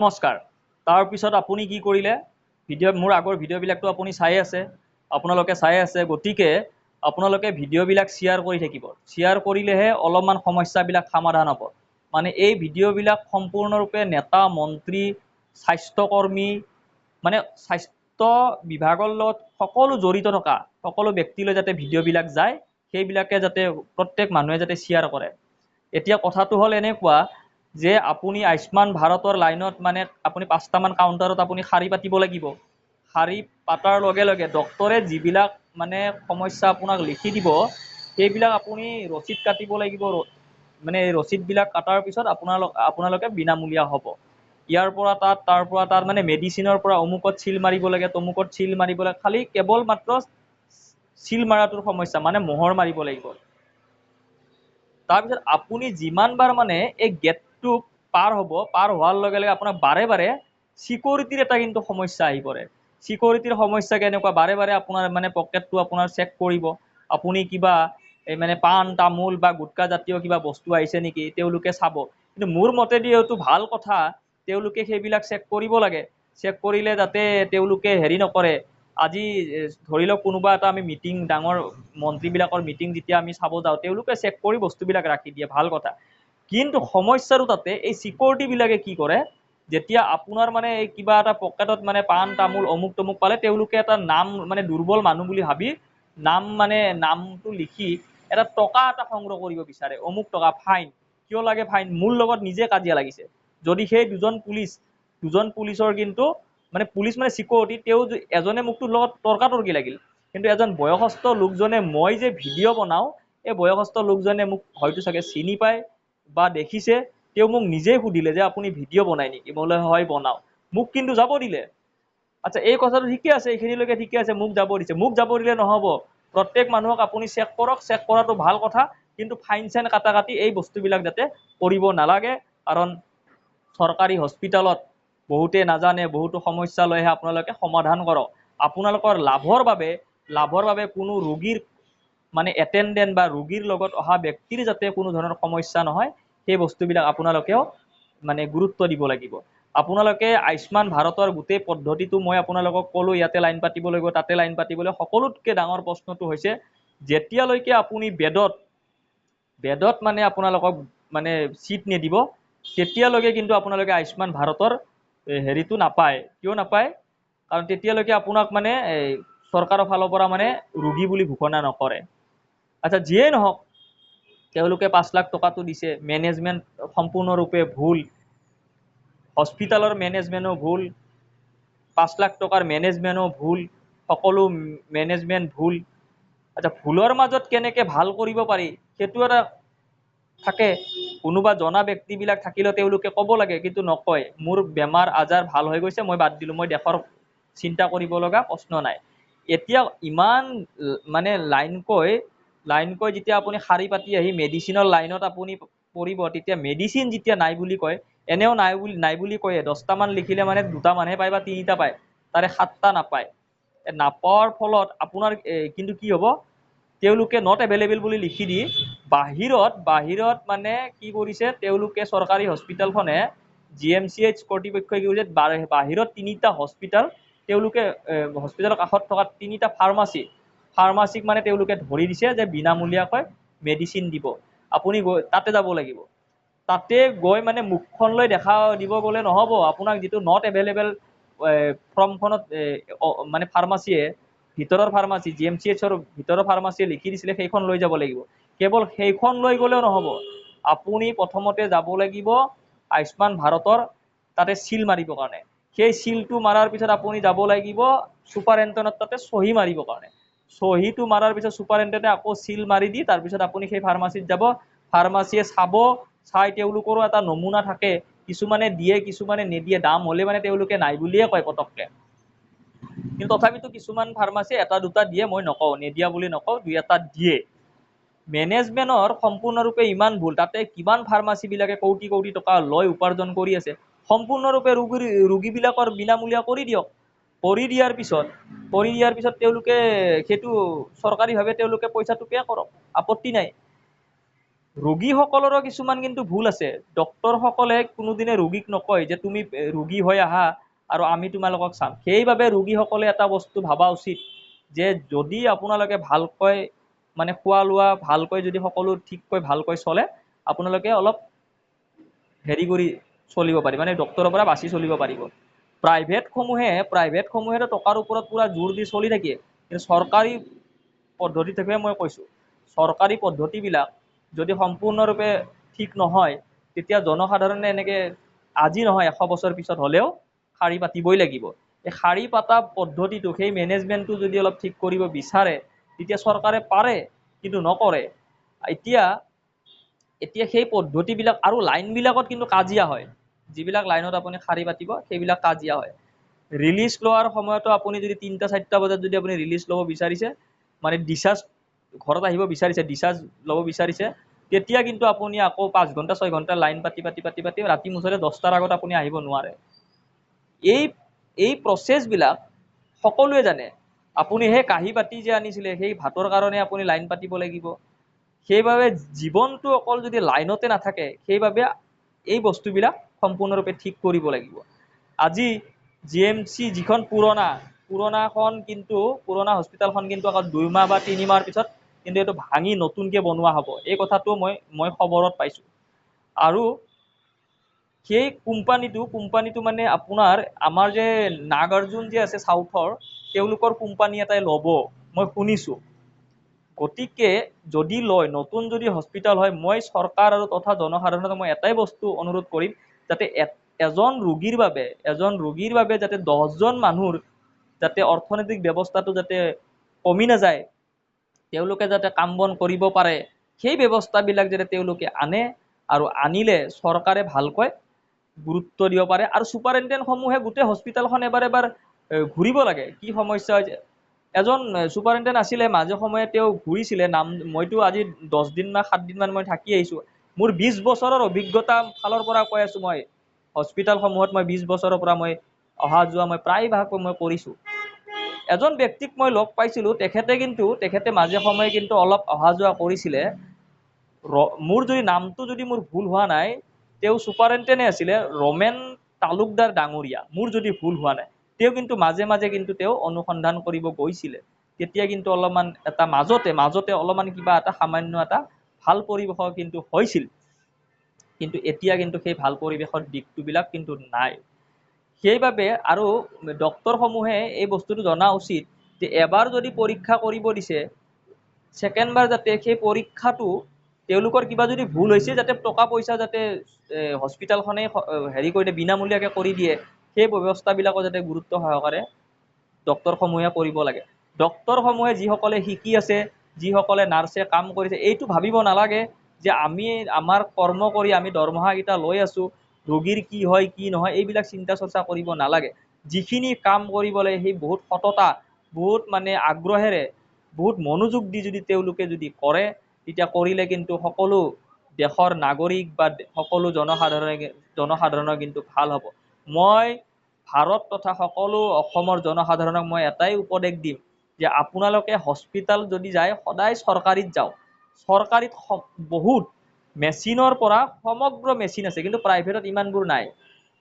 নমস্কাৰ। তাৰপিছত আপুনি কি কৰিলে? মোৰ আগৰ ভিডিঅ'বিলাকতো আপুনি চাই আছে, গতিকে আপোনালোকে ভিডিঅ'বিলাক শ্বেয়াৰ কৰি থাকিব। শ্বেয়াৰ কৰিলেহে অলপমান সমস্যাবিলাক সমাধান হ'ব। মানে এই ভিডিঅ'বিলাক সম্পূৰ্ণৰূপে নেতা, মন্ত্ৰী, স্বাস্থ্যকৰ্মী, মানে স্বাস্থ্য বিভাগৰ লগত সকলো জড়িত থকা সকলো ব্যক্তিলৈ যাতে ভিডিঅ'বিলাক যায়, সেইবিলাকে যাতে প্ৰত্যেক মানুহে যাতে শ্বেয়াৰ কৰে। এতিয়া কথাটো হ'ল এনেকুৱা যে আপুনি আয়ুষ্মান ভাৰতৰ লাইনত মানে আপুনি 5টামান কাউণ্টাৰত আপুনি শাৰী পাতিব লাগিব। শাৰী পাতাৰ লগে লগে ডক্টৰে যিবিলাক মানে সমস্যা আপোনাক লিখি দিব, সেইবিলাক আপুনি ৰচিদ কাটিব লাগিব। মানে এই ৰচিদবিলাক কাটাৰ পিছত আপোনালোকে বিনামূলীয়া হ'ব। ইয়াৰ পৰা তাৰ পৰা তাৰ মানে মেডিচিনৰ পৰা অমুকত চিল মাৰিব লাগে, তমুকত চিল মাৰিব লাগে। খালি কেৱল মাত্ৰ চিল মাৰাটোৰ সমস্যা, মানে মোহৰ মাৰিব লাগিব। তাৰপিছত আপুনি যিমানবাৰ মানে এই গেটটো পাৰ হ'ব, পাৰ হোৱাৰ লগে লগে আপোনাক বাৰে বাৰে চিকিউৰিটিৰ এটা কিন্তু সমস্যা আহি পৰে। চিকিউৰিটিৰ সমস্যা কেনেকুৱা? বাৰে বাৰে আপোনাৰ মানে পকেটটো আপোনাৰ চেক কৰিব। আপুনি কিবা এই মানে পাণ, তামোল বা গুটকা জাতীয় কিবা বস্তু আহিছে নেকি তেওঁলোকে চাব। কিন্তু মোৰ মতেদি এইটো ভাল কথা, তেওঁলোকে সেইবিলাক চেক কৰিব লাগে। চেক কৰিলে যাতে তেওঁলোকে হেৰি নকৰে। আজি ধৰি লওক কোনোবা এটা আমি মিটিং, ডাঙৰ মন্ত্ৰীবিলাকৰ মিটিং যেতিয়া আমি চাব যাওঁ, তেওঁলোকে চেক কৰি বস্তুবিলাক ৰাখি দিয়ে, ভাল কথা। কিন্তু সমস্যাটো তাতে এই চিকিউৰিটিবিলাকে কি কৰে, যেতিয়া আপোনাৰ মানে এই কিবা এটা পকেটত মানে পাণ, তামোল, অমুক তমুক পালে, তেওঁলোকে এটা নাম মানে দুৰ্বল মানুহ বুলি ভাবি নামটো লিখি এটা টকা এটা সংগ্ৰহ কৰিব বিচাৰে। অমুক টকা ফাইন। কিয় লাগে ফাইন? মোৰ লগত নিজে কাজিয়া লাগিছে। যদি সেই দুজন পুলিচৰ কিন্তু মানে পুলিচ মানে চিকিউৰিটি, তেওঁ এজনে মোকতো লগত তৰ্কাতৰ্কি লাগিল। কিন্তু এজন বয়সস্থ লোকজনে, মই যে ভিডিঅ' বনাওঁ, এই বয়সস্থ লোকজনে মোক হয়তো চাগে চিনি পায় বা দেখিছে। তেওঁ মোক নিজেই সুধিলে যে আপুনি ভিডিঅ' বনাই নেকি? মই বোলে হয় বনাওঁ। মোক কিন্তু যাব দিলে। আচ্ছা, এই কথাটো ঠিকে আছে, এইখিনিলৈকে ঠিকে আছে, মোক যাব দিছে। মোক যাব দিলে নহ'ব। প্ৰত্যেক মানুহক আপুনি চেক কৰক, চেক কৰাটো ভাল কথা, কিন্তু ফাইন চাইন কাটি এই বস্তুবিলাক যাতে কৰিব নালাগে। কাৰণ চৰকাৰী হস্পিটেলত বহুতে নাজানে, বহুতো সমস্যা লৈহে আপোনালোকে সমাধান কৰক। আপোনালোকৰ লাভৰ বাবে কোনো ৰোগীৰ মানে এটেণ্ডেণ্ট বা ৰোগীৰ লগত অহা ব্যক্তিৰ যাতে কোনো ধৰণৰ সমস্যা নহয়, সেই বস্তুবিলাক আপোনালোকেও মানে গুৰুত্ব দিব লাগিব। আপোনালোকে আয়ুষ্মান ভাৰতৰ গোটেই পদ্ধতিটো মই আপোনালোকক ক'লো, ইয়াতে লাইন পাতিব লাগিব, তাতে লাইন পাতিব লাগিব। সকলোতকৈ ডাঙৰ প্ৰশ্নটো হৈছে, যেতিয়ালৈকে আপুনি বেদত মানে আপোনালোকক মানে চিট নিদিব, তেতিয়ালৈকে কিন্তু আপোনালোকে আয়ুষ্মান ভাৰতৰ হেৰিটো নাপায়। কিয় নাপায়? কাৰণ তেতিয়ালৈকে আপোনাক মানে চৰকাৰৰ ফালৰ পৰা মানে ৰোগী বুলি ঘোষণা নকৰে। আচ্ছা, যিয়েই নহওক, তেওঁলোকে 5 লাখ টকাটো দিছে, মেনেজমেণ্ট সম্পূৰ্ণৰূপে ভুল, হস্পিটেলৰ মেনেজমেণ্টো ভুল, 5 লাখ টকাৰ মেনেজমেণ্টো ভুল, সকলো মেনেজমেণ্ট ভুল। আচ্ছা, ভুলৰ মাজত কেনেকৈ ভাল কৰিব পাৰি সেইটো এটা থাকে। কোনোবা জনা ব্যক্তিবিলাক থাকিলেও তেওঁলোকে ক'ব লাগে, কিন্তু নকয়। মোৰ বেমাৰ আজাৰ ভাল হৈ গৈছে, মই বাদ দিলোঁ, মই দেশৰ চিন্তা কৰিব লগা প্ৰশ্ন নাই। এতিয়া ইমান মানে লাইনকৈ যেতিয়া আপুনি শাৰী পাতি আহি মেডিচিনৰ লাইনত আপুনি পৰিব, তেতিয়া মেডিচিন যেতিয়া নাই বুলি কয়, এনেও নাই বুলি কয়, 10টামান লিখিলে মানে 2টামানহে পায় বা 3টা পায়, তাৰে 7টা নাপায়। নাপোৱাৰ ফলত আপোনাৰ কিন্তু কি হ'ব, তেওঁলোকে নট এভেইলেবল বুলি লিখি দি বাহিৰত মানে কি কৰিছে, তেওঁলোকে চৰকাৰী হস্পিটেলখনে GMCH কৰ্তৃপক্ষই কি কৰিছে, বাহিৰত 3টা হস্পিটেল, তেওঁলোকে হস্পিটেলৰ কাষত থকা 3টা ফাৰ্মাচিক মানে তেওঁলোকে ধৰি দিছে যে বিনামূলীয়াকৈ মেডিচিন দিব। আপুনি তাতে যাব লাগিব। তাতে গৈ মানে মুখখন লৈ দিব গ'লে নহ'ব। আপোনাক যিটো নট এভেইলেবল ফৰ্মখনত মানে ফাৰ্মাচীয়ে, ভিতৰৰ ফাৰ্মাচী, GMCHৰ ভিতৰৰ ফাৰ্মাচীয়ে লিখি দিছিলে, সেইখন লৈ যাব লাগিব। কেৱল সেইখন লৈ গ'লেও নহ'ব। আপুনি প্ৰথমতে যাব লাগিব আয়ুষ্মান ভাৰতৰ তাতে চিল মাৰিবৰ কাৰণে। সেই চিলটো মাৰাৰ পিছত আপুনি যাব লাগিব ছুপাৰিনটেণ্ডেণ্টৰ তাতে চহী মাৰিবৰ কাৰণে। চহীটো মাৰাৰ পিছত ছুপাৰিনটেণ্ডেণ্টে আকৌ চিল মাৰি দি তাৰপিছত আপুনি সেই ফাৰ্মাচীত যাব। ফাৰ্মাচীয়ে চাই তেওঁলোকৰো এটা নমুনা থাকে। কিছুমানে দিয়ে, কিছুমানে নিদিয়ে। দাম হ'লে মানে তেওঁলোকে নাই বুলিয়ে কয় পটককৈ। কিন্তু তথাপিতো কিছুমান ফাৰ্মাচী 1-2টা দিয়ে, মই নকওঁ, নিদিয়া বুলি নকওঁ, 2-এটা দিয়ে। মেনেজমেণ্টৰ সম্পূৰ্ণৰূপে ইমান ভুল। তাতে কিমান ফাৰ্মাচীবিলাকে কোটি টকা লৈ উপাৰ্জন কৰি আছে। সম্পূৰ্ণৰূপে ৰোগীবিলাকৰ বিনামূলীয়া কৰি দিয়ক। কৰি দিয়াৰ পিছত তেওঁলোকে সেইটো চৰকাৰীভাৱে তেওঁলোকে পইচাটো পে' কৰক, আপত্তি নাই। ৰোগীসকলৰো কিছুমান কিন্তু ভুল আছে। ডক্তৰসকলে কোনোদিনে ৰোগীক নকয় যে তুমি ৰোগী হৈ আহা আৰু আমি তোমালোকক চাম। সেইবাবে ৰোগীসকলে এটা বস্তু ভাবা উচিত যে যদি আপোনালোকে ভালকৈ মানে খোৱা লোৱা ভালকৈ যদি সকলো ঠিককৈ ভালকৈ চলে, আপোনালোকে অলপ হেৰি কৰি চলিব পাৰিব, মানে ডক্তৰৰ পৰা বাচি চলিব পাৰিব। প্ৰাইভেটসমূহেতো টকাৰ ওপৰত পুৰা জোৰ দি চলি থাকে, কিন্তু চৰকাৰী পদ্ধতি থেকে মই কৈছোঁ, চৰকাৰী পদ্ধতিবিলাক যদি সম্পূৰ্ণৰূপে ঠিক নহয়, তেতিয়া জনসাধাৰণে এনেকে আজি নহয় 100 বছৰ পিছত হ'লেও শাৰী পাতিবই লাগিব। এই শাৰী পাতা পদ্ধতিটো, সেই মেনেজমেণ্টটো যদি অলপ ঠিক কৰিব বিচাৰে, তেতিয়া চৰকাৰে পাৰে, কিন্তু নকৰে। এতিয়া সেই পদ্ধতিবিলাক আৰু লাইনবিলাকত কিন্তু কাজিয়া হয়। যিবিলাক লাইনত আপুনি শাৰী পাতিব, সেইবিলাক কাজিয়া হয়। ৰিলিজ লোৱাৰ সময়তো আপুনি যদি 3টা-4টা বজাত যদি আপুনি ৰিলিজ ল'ব বিচাৰিছে, মানে ডিচাৰ্জ ঘৰত আহিব বিচাৰিছে, ডিচাৰ্জ ল'ব বিচাৰিছে, তেতিয়া কিন্তু আপুনি আকৌ 5 ঘণ্টা 6 ঘণ্টা লাইন পাতি ৰাতি মুঠতে 10টাৰ আগত আপুনি আহিব নোৱাৰে। এই এই প্ৰচেছবিলাক সকলোৱে জানে। আপুনি সেই কাঁহী বাতি যে আনিছিলে, সেই ভাতৰ কাৰণে আপুনি লাইন পাতিব লাগিব। সেইবাবে জীৱনটো অকল যদি লাইনতে নাথাকে, সেইবাবে এই বস্তুবিলাক সম্পূৰ্ণৰূপে ঠিক কৰিব লাগিব। আজি GMC যিখন পুৰণাখন কিন্তু পুৰণা হস্পিটেলখন কিন্তু আকৌ 2 মাহ বা 3 মাহৰ পিছত কিন্তু এইটো ভাঙি নতুনকৈ বনোৱা হ'ব। এই কথাটো মই খবৰত পাইছোঁ। আৰু সেই কোম্পানীটো মানে আপোনাৰ আমাৰ যে নাগাৰ্জুন যে আছে চাউথৰ, তেওঁলোকৰ কোম্পানী এটাই ল'ব, মই শুনিছোঁ। গতিকে যদি লয়, নতুন যদি হস্পিটেল হয়, মই চৰকাৰ আৰু তথা জনসাধাৰণক মই এটাই বস্তু অনুৰোধ কৰিম, যাতে এজন ৰোগীৰ বাবে যাতে 10জন মানুহৰ যাতে অৰ্থনৈতিক ব্যৱস্থাটো যাতে কমি নাযায়, তেওঁলোকে যাতে কাম বন কৰিব পাৰে, সেই ব্যৱস্থাবিলাক যাতে তেওঁলোকে আনে, আৰু আনিলে চৰকাৰে ভালকৈ গুৰুত্ব দিব পাৰে। আৰু ছুপাৰিনটেণ্ডেণ্টসমূহে গোটেই হস্পিটেলখন এবাৰ ঘূৰিব লাগে, কি সমস্যা হৈছে। এজন ছুপাৰিনটেণ্ডেণ্ট আছিলে, মাজে সময়ে তেওঁ ঘূৰিছিলে, মইতো আজি 10 দিন বা 7 দিনমান মই থাকি আহিছোঁ। মোৰ 20 বছৰৰ অভিজ্ঞতা ফালৰ পৰা কৈ আছোঁ, মই হস্পিটেলসমূহত মই 20 বছৰৰ পৰা মই অহা যোৱা মই প্ৰায়ভাগ মই কৰিছোঁ। এজন ব্যক্তিক মই লগ পাইছিলোঁ, তেখেতে মাজে সময়ে কিন্তু অলপ অহা যোৱা কৰিছিলে। মোৰ যদি নামটো যদি মোৰ ভুল হোৱা নাই, তেওঁ ছুপাৰিনটেণ্ডেণ্টে আছিলে, ৰমেন তালুকদাৰ ডাঙৰীয়া, মোৰ যদি ভুল হোৱা নাই। তেওঁ কিন্তু মাজে মাজে কিন্তু তেওঁ অনুসন্ধান কৰিব গৈছিলে। তেতিয়া কিন্তু অলপমান এটা মাজতে অলপমান কিবা এটা সামান্য এটা ভাল পৰিৱেশ কিন্তু হৈছিল। কিন্তু এতিয়া কিন্তু সেই ভাল পৰিৱেশৰ দিশটোবিলাক কিন্তু নাই। সেইবাবে আৰু ডক্তৰসমূহে এই বস্তুটো জনা উচিত যে এবাৰ যদি পৰীক্ষা কৰিব দিছে, ছেকেণ্ডবাৰ যাতে সেই পৰীক্ষাটো তেওঁলোকৰ কিবা যদি ভুল হৈছে, যাতে টকা পইচা যাতে হস্পিটেলখনে হেৰি কৰি দিয়ে, বিনামূলীয়াকৈ কৰি দিয়ে, সেই ব্যৱস্থাবিলাকো যাতে গুৰুত্ব সহকাৰে ডক্তৰসমূহে কৰিব লাগে। ডক্তৰসমূহে যিসকলে শিকি আছে, যিসকলে নাৰ্ছে কাম কৰিছে, এইটো ভাবিব নালাগে যে আমি আমাৰ কৰ্ম কৰি আমি দৰমহাকেইটা লৈ আছোঁ, ৰোগীৰ কি হয় কি নহয় এইবিলাক চিন্তা চৰ্চা কৰিব নালাগে। যিখিনি কাম কৰিব লাগে সেই বহুত সততা, বহুত মানে আগ্ৰহেৰে, বহুত মনোযোগ দি যদি তেওঁলোকে যদি কৰে, তেতিয়া কৰিলে কিন্তু সকলো দেশৰ নাগৰিক বা সকলো জনসাধাৰণৰ কিন্তু ভাল হ'ব। মই ভাৰত তথা সকলো অসমৰ জনসাধাৰণক মই এটাই উপদেশ দিম যে আপোনালোকে হস্পিটেল যদি যায়, সদায় চৰকাৰীত যাওক। চৰকাৰীত বহুত মেচিনৰ পৰা সমগ্ৰ মেচিন আছে, কিন্তু প্ৰাইভেটত ইমানবোৰ নাই।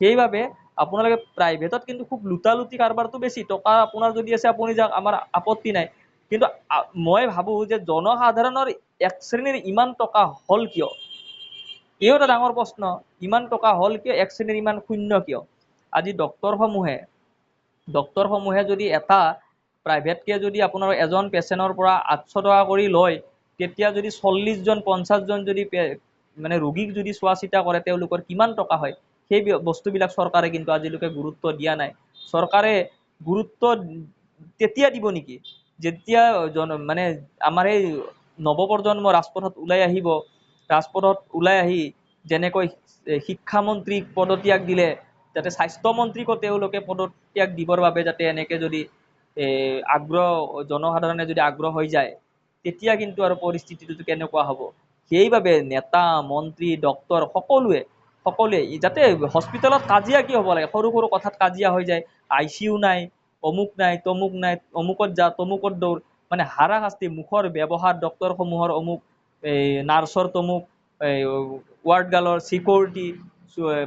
সেইবাবে আপোনালোকে প্ৰাইভেটত কিন্তু খুব লুটালুটি কাৰবাৰটো বেছি। টকা আপোনাৰ যদি আছে আপুনি যাওক, আমাৰ আপত্তি নাই। কিন্তু মই ভাবোঁ যে জনসাধাৰণৰ এক শ্ৰেণীৰ ইমান টকা হ'ল কিয়? এইও এটা ডাঙৰ প্ৰশ্ন। ইমান টকা হ'ল কিয়? এক শ্ৰেণীৰ ইমান শূন্য কিয়? আজি ডক্তৰসমূহে যদি এটা প্ৰাইভেটকৈ যদি আপোনাৰ এজন পেচেণ্টৰ পৰা 800 টকা কৰি লয়, তেতিয়া যদি 40জন 50জন যদি মানে ৰোগীক যদি চোৱা চিতা কৰে, তেওঁলোকৰ কিমান টকা হয়? সেই বস্তুবিলাক চৰকাৰে কিন্তু আজিলৈকে গুৰুত্ব দিয়া নাই। চৰকাৰে গুৰুত্ব তেতিয়া দিব নেকি, যেতিয়া মানে আমাৰ এই নৱপ্ৰজন্ম ৰাজপথত ওলাই আহি যেনেকৈ শিক্ষামন্ত্ৰীক পদত্যাগ দিলে, যাতে স্বাস্থ্যমন্ত্ৰীকো তেওঁলোকে পদত্যাগ দিবৰ বাবে যাতে এনেকৈ যদি জনসাধাৰণে যদি আগ্ৰহ হৈ যায়, তেতিয়া কিন্তু আৰু পৰিস্থিতিটো কেনেকুৱা হ'ব। সেইবাবে নেতা মন্ত্ৰী ডক্তৰ সকলোৱে যাতে হস্পিটেলত কাজিয়া কি হ'ব লাগে, সৰু সৰু কথাত কাজিয়া হৈ যায়। ICU নাই, অমুক নাই, তমুক নাই, অমুকত যা তমুকত দৌৰ, মানে হাৰাশাস্তি, মুখৰ ব্যৱহাৰ ডক্তৰসমূহৰ অমুক, নাৰ্ছৰ তমুক, ৱাৰ্ড গাৰ্লৰ চিকিউৰিটি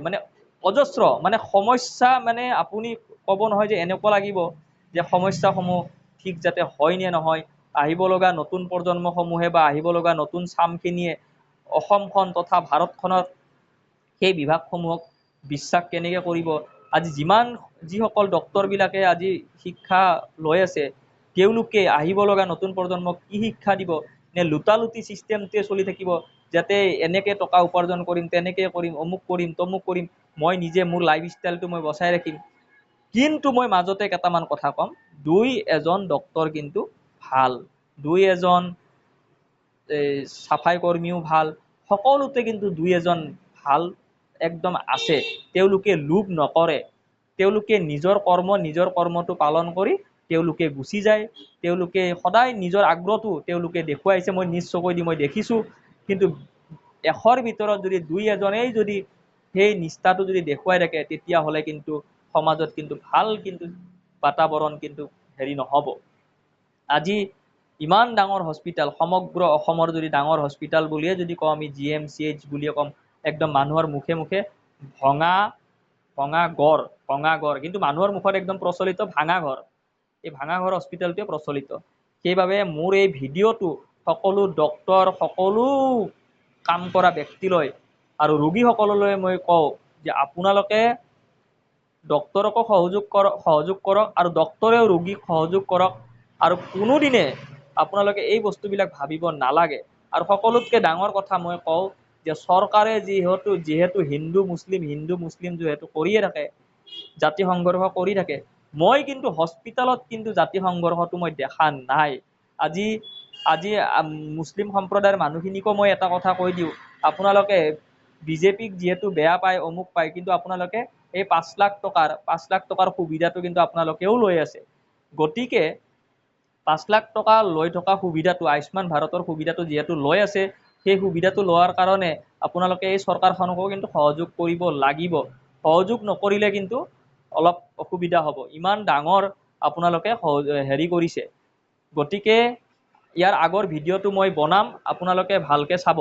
মানে অজস্ৰ মানে সমস্যা মানে আপুনি ক'ব নহয় যে এনেকুৱা লাগিব যে সমস্যাসমূহ ঠিক যাতে হয় নে নহয়, আহিব লগা নতুন প্ৰজন্মসমূহে বা আহিব লগা নতুন চামখিনিয়ে অসমখন তথা ভাৰতখনত সেই বিভাগসমূহক বিশ্বাস কেনেকৈ কৰিব। আজি যিসকল ডক্তৰবিলাকে আজি শিক্ষা লৈ আছে, তেওঁলোকে আহিব লগা নতুন প্ৰজন্মক কি শিক্ষা দিব? নে লুটালুটি ছিষ্টেমটোৱে চলি থাকিব, যাতে এনেকৈ টকা উপাৰ্জন কৰিম, তেনেকৈ কৰিম, অমুক কৰিম, তমুক কৰিম, মই নিজে মোৰ লাইফষ্টাইলটো মই বচাই ৰাখিম। কিন্তু মই মাজতে কেইটামান কথা ক'ম, এজন ডক্তৰ কিন্তু ভাল, এজন চাফাই কৰ্মীও ভাল, সকলোতে কিন্তু এজন ভাল একদম আছে। তেওঁলোকে লোভ নকৰে, তেওঁলোকে নিজৰ কৰ্মটো পালন কৰি তেওঁলোকে গুচি যায়। তেওঁলোকে সদায় নিজৰ আগ্ৰহটো তেওঁলোকে দেখুৱাইছে, মই নিজ চকুৰে দি মই দেখিছোঁ। কিন্তু এশৰ ভিতৰত যদি এজনেই যদি সেই নিষ্ঠাটো যদি দেখুৱাই থাকে, তেতিয়াহ'লে কিন্তু সমাজত কিন্তু ভাল কিন্তু বাতাবৰণ কিন্তু নহ'ব। আজি ইমান ডাঙৰ হস্পিটেল, সমগ্ৰ অসমৰ যদি ডাঙৰ হস্পিটেল বুলিয়ে যদি কওঁ আমি, GMCH বুলিয়ে ক'ম, একদম মানুহৰ মুখে মুখে ভঙা গড়, কিন্তু মানুহৰ মুখত একদম প্ৰচলিত ভাঙা ঘৰ। এই ভাঙা ঘৰ হস্পিটেলটোৱে প্ৰচলিত। সেইবাবে মোৰ এই ভিডিঅ'টো সকলো ডক্তৰ, সকলো কাম কৰা ব্যক্তিলৈ আৰু ৰোগীসকললৈ মই কওঁ যে আপোনালোকে ডক্তৰকো সহযোগ কৰক আৰু ডক্তৰেও ৰোগীক সহযোগ কৰক। আৰু কোনোদিনে আপোনালোকে এই বস্তুবিলাক ভাবিব নালাগে। আৰু সকলোতকৈ ডাঙৰ কথা মই কওঁ যে চৰকাৰে যিহেতু হিন্দু মুছলিম যিহেতু কৰিয়ে থাকে, জাতি সংঘৰ্ষ কৰি থাকে, মই কিন্তু হস্পিটেলত কিন্তু জাতি সংঘৰ্ষটো মই দেখা নাই। আজি মুছলিম সম্প্ৰদায়ৰ মানুহখিনিকো মই এটা কথা কৈ দিওঁ, আপোনালোকে বিজেপিক যিহেতু বেয়া পায়, অমুক পায়, কিন্তু আপোনালোকে এই 5 লাখ টকাৰ সুবিধাটো কিন্তু আপোনালোকেও লৈ আছে। গতিকে 5 লাখ টকা লৈ থকা সুবিধাটো, আয়ুষ্মান ভাৰতৰ সুবিধাটো যিহেতু লৈ আছে, সেই সুবিধাটো লোৱাৰ কাৰণে আপোনালোকে এই চৰকাৰখনকো কিন্তু সহযোগ কৰিব লাগিব। সহযোগ নকৰিলে কিন্তু অলপ অসুবিধা হ'ব। ইমান ডাঙৰ আপোনালোকে কৰিছে। গতিকে ইয়াৰ আগৰ ভিডিঅ'টো মই বনাম, আপোনালোকে ভালকৈ চাব।